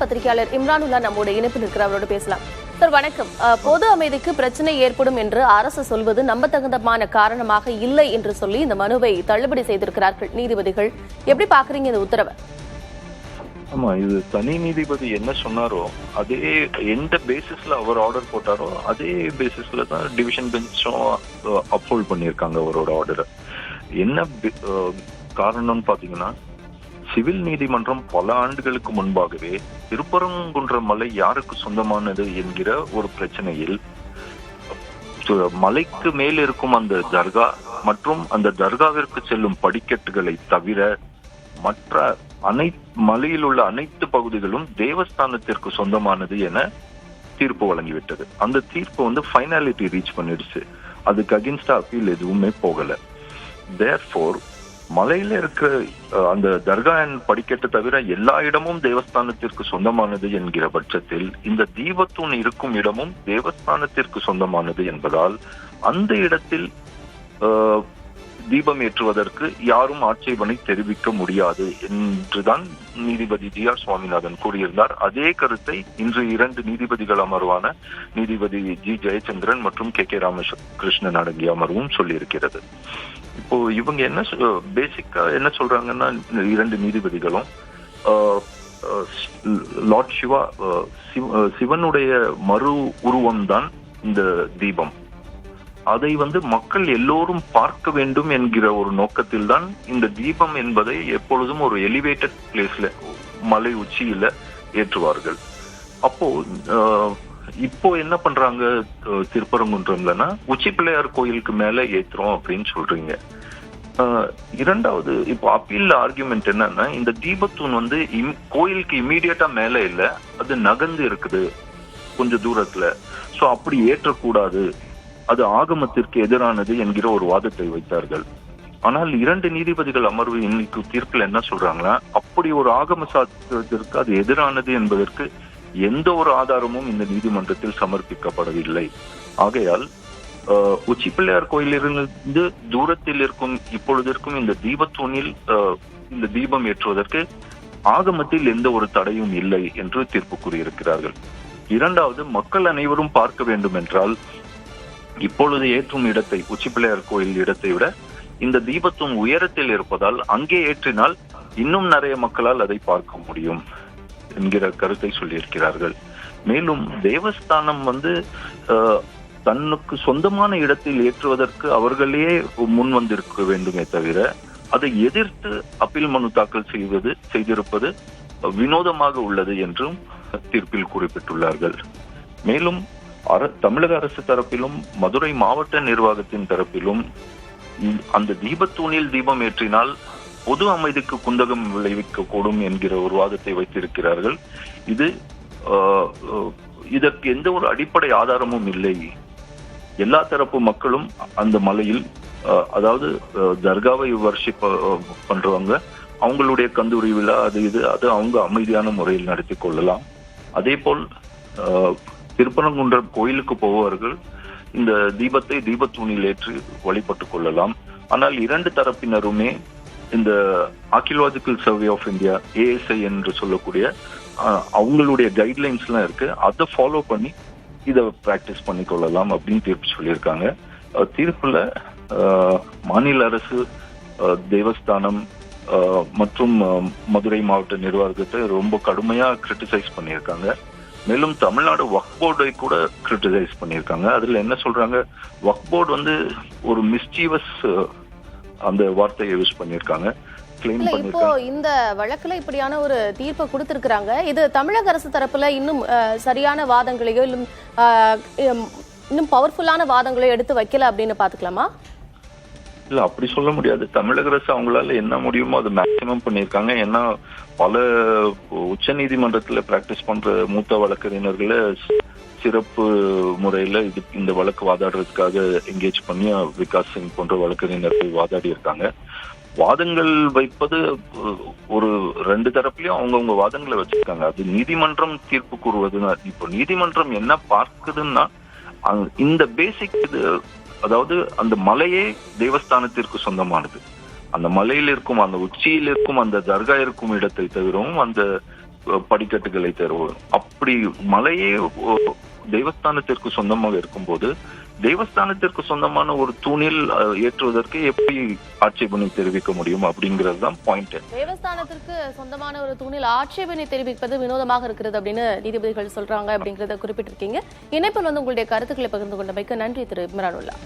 பத்திரிகையாளர் இம்ரானுல்லா நம்மோட இணைப்பில் இருக்கிற அவரோட பேசலாம். சார் வணக்கம். பொது அமைதிக்கு பிரச்சனை ஏற்படும் என்று அரசு சொல்வது நம்பத்தகுந்தமான காரணமாக இல்லை என்று சொல்லி இந்த மனுவை தள்ளுபடி செய்திருக்கிறார்கள் நீதிபதிகள். எப்படி பாக்குறீங்க இந்த உத்தரவை? ஆமா, இது தனி நீதிபதி என்ன சொன்னாரோ அதே எந்த பேசிஸ்ல அவர் ஆர்டர் போட்டாரோ அதே பேசிஸ்ல தான் டிவிஷன் பெஞ்சும் அப்ஹோல்ட் பண்ணியிருக்காங்க அவரோட ஆர்டரை. என்ன காரணம்னு பாத்தீங்கன்னா, சிவில் நீதிமன்றம் பல ஆண்டுகளுக்கு முன்பாகவே திருப்பரங்குன்றம் மலை யாருக்கு சொந்தமானது என்கிற ஒரு பிரச்சனையில் மலைக்கு மேல் இருக்கும் அந்த தர்கா மற்றும் அந்த தர்காவிற்கு செல்லும் படிக்கட்டுகளை தவிர மற்ற மலையில் உள்ள அனைத்து பகுதிகளும் தேவஸ்தானத்திற்கு சொந்தமானது என தீர்ப்பு வழங்கிவிட்டது. அந்த தீர்ப்பு ஃபைனாலிட்டி ரீச் பண்ணிடுச்சு. அதுக்கு அகென்ஸ்டா அப்பீல் எதுவுமே போகல. தேர்ஃபோர் மலையில இருக்கிற அந்த தர்கா படிக்கட்டு தவிர எல்லா இடமும் தேவஸ்தானத்திற்கு சொந்தமானது என்கிற பட்சத்தில் இந்த தீபத்தூண் இருக்கும் இடமும் தேவஸ்தானத்திற்கு சொந்தமானது என்பதால் அந்த இடத்தில் தீபம் ஏற்றுவதற்கு யாரும் ஆட்சேபனை தெரிவிக்க முடியாது என்றுதான் நீதிபதி GR சுவாமிநாதன் கூறியிருந்தார். அதே கருத்தை இன்று 2 நீதிபதிகள் அமர்வான நீதிபதி G ஜெயச்சந்திரன் மற்றும் KK ராமகிருஷ்ணன் அடங்கிய அமர்வும் சொல்லியிருக்கிறது. இப்போ இவங்க பேசிக்கா என்ன சொல்றாங்கன்னா, 2 நீதிபதிகளும் லார்ட் சிவனுடைய மறு உருவம் தான் இந்த தீபம். அதை மக்கள் எல்லோரும் பார்க்க வேண்டும் என்கிற ஒரு நோக்கத்தில் தான் இந்த தீபம் என்பதை எப்பொழுதும் ஒரு எலிவேட்டட் பிளேஸ்ல மலை உச்சியில ஏற்றுவார்கள். அப்போ இப்போ என்ன பண்றாங்க திருப்பரங்குன்றம்லன்னா, உச்சி பிள்ளையார் கோயிலுக்கு மேல ஏத்துறோம் அப்படின்னு சொல்றீங்க. இரண்டாவது, இப்போ அப்பீல் ஆர்குமெண்ட் என்னன்னா, இந்த தீபத்தூண் கோயிலுக்கு இம்மீடியட்டா மேல இல்ல, அது நகர்ந்து இருக்குது கொஞ்சம் தூரத்துல. சோ அப்படி ஏற்றக்கூடாது, அது ஆகமத்திற்கு எதிரானது என்கிற ஒரு வாதத்தை வைத்தார்கள். ஆனால் 2 நீதிபதிகள் அமர்வு இன்னைக்கு தீர்ப்பில் என்ன சொல்றாங்கன்னா, அப்படி ஒரு ஆகம சாஸ்திரத்திற்கு அது எதிரானது என்பதற்கு எந்த ஒரு ஆதாரமும் இந்த நீதிமன்றத்தில் சமர்ப்பிக்கப்படவில்லை. ஆகையால் உச்சி பிள்ளையார் கோயிலிருந்து தூரத்தில் இருக்கும் இப்பொழுது இருக்கும் இந்த தீபத்தூணில் இந்த தீபம் ஏற்றுவதற்கு ஆகமத்தில் எந்த ஒரு தடையும் இல்லை என்று தீர்ப்பு கூறியிருக்கிறார்கள். இரண்டாவது, மக்கள் அனைவரும் பார்க்க வேண்டும் என்றால் இப்பொழுது ஏற்றும் இடத்தை, உச்சி பிள்ளையார் கோயில் இடத்தை விட இந்த தீபத்தூண் உயரத்தில் இருப்பதால் அங்கே ஏற்றினால் இன்னும் நிறைய மக்களால் அதை பார்க்க முடியும் என்கிற கருத்தை சொல்லியிருக்கிறார்கள். மேலும் தேவஸ்தானம் தன்னுக்கு சொந்தமான இடத்தில் ஏற்றுவதற்கு அவர்களே முன் வந்திருக்க வேண்டுமே தவிர அதை எதிர்த்து அப்பீல் மனு தாக்கல் செய்திருப்பது வினோதமாக உள்ளது என்றும் தீர்ப்பில் குறிப்பிட்டுள்ளார்கள். மேலும் தமிழக அரசு தரப்பிலும் மதுரை மாவட்ட நிர்வாகத்தின் தரப்பிலும் அந்த தீபத்தூணில் தீபம் ஏற்றினால் பொது அமைதிக்கு குந்தகம் விளைவிக்க கூடும் என்கிற ஒரு வாதத்தை வைத்திருக்கிறார்கள். இதற்கு எந்த ஒரு அடிப்படை ஆதாரமும் இல்லை. எல்லா தரப்பு மக்களும் அந்த மலையில், அதாவது தர்காவை வர்ஷிப் பண்றவங்க அவங்களுடைய கந்தூரி விழா அது அவங்க அமைதியான முறையில் நடத்தி கொள்ளலாம். அதே போல் திருப்பரங்குன்றம் கோயிலுக்கு போபவர்கள் இந்த தீபத்தை தீபத்தூணில் ஏற்றி வழிபட்டுக் கொள்ளலாம். ஆனால் 2 தரப்பினருமே இந்த archaeological survey of India ASI என்று சொல்லக்கூடிய அவங்களுடைய கைட்லைன்ஸ் எல்லாம் இருக்கு, அதை ஃபாலோ பண்ணி இதை பிராக்டிஸ் பண்ணி கொள்ளலாம் அப்படின்னு தீர்ப்பு சொல்லியிருக்காங்க. தீர்ப்புல மாநில அரசு, தேவஸ்தானம் மற்றும் மதுரை மாவட்ட நிர்வாகத்தை ரொம்ப கடுமையா கிரிட்டிசைஸ் பண்ணியிருக்காங்க. மேலும் தமிழ்நாடு வக்ஃப் போர்டை கூட கிரிட்டிசைஸ் பண்ணியிருக்காங்க. அதுல என்ன சொல்றாங்க, வக்ஃப் போர்டு ஒரு மிஸ்சீவஸ் அந்த வார்த்தையை யூஸ் பண்ணியிருக்காங்க. இப்போ இந்த வழக்குல இப்படியான ஒரு தீர்ப்பை கொடுத்திருக்கிறாங்க. இது தமிழக அரசு தரப்புல இன்னும் சரியான வாதங்களையோ இன்னும் பவர்ஃபுல்லான வாதங்களையோ எடுத்து வைக்கல அப்படின்னு பாத்துக்கலாமா? இல்ல, அப்படி சொல்ல முடியாது. தமிழக அரசு அவங்களால என்ன முடியுமோ அது மேக்சிமம் பண்ணியிருக்காங்க. ஏன்னா பல உச்ச நீதிமன்றத்துல பிராக்டிஸ் பண்ற மூத்த வழக்கறிஞர்களை சிறப்பு முறையில இந்த வழக்கு வாதாடுறதுக்காக என்கேஜ் பண்ணி விகாஸ் சிங் போன்ற வழக்கறிஞர்கள் வாதாடி இருக்காங்க. வாதங்கள் வைப்பது ஒரு 2 தரப்புலயும் அவங்கவுங்க வாதங்களை வச்சிருக்காங்க. அது நீதிமன்றம் தீர்ப்பு கூறுவதுன்னா, இப்போ நீதிமன்றம் என்ன பார்க்குதுன்னா, இந்த பேசிக் அதாவது அந்த மலையே தேவஸ்தானத்திற்கு சொந்தமானது. அந்த மலையில் இருக்கும், அந்த உச்சியில் இருக்கும், அந்த தர்கா இருக்கும் இடத்தை தவிரவும் அந்த படிக்கட்டுகளை தருவோம். அப்படி மலையே தேவஸ்தானத்திற்கு சொந்தமாக இருக்கும்போது தேவஸ்தானத்திற்கு சொந்தமான ஒரு தூணில் ஏற்றுவதற்கு எப்படி ஆட்சேபனை தெரிவிக்க முடியும் அப்படிங்கிறது தான் பாயிண்ட். தேவஸ்தானத்திற்கு சொந்தமான ஒரு தூணில் ஆட்சேபனை தெரிவிப்பது வினோதமாக இருக்கிறது அப்படின்னு நீதிபதிகள் சொல்றாங்க அப்படிங்கறத குறிப்பிட்டிருக்கீங்க. இணைப்பில் உங்களுடைய கருத்துக்களை பகிர்ந்து கொண்டமைக்கு நன்றி திரு இம்ரானுல்லா.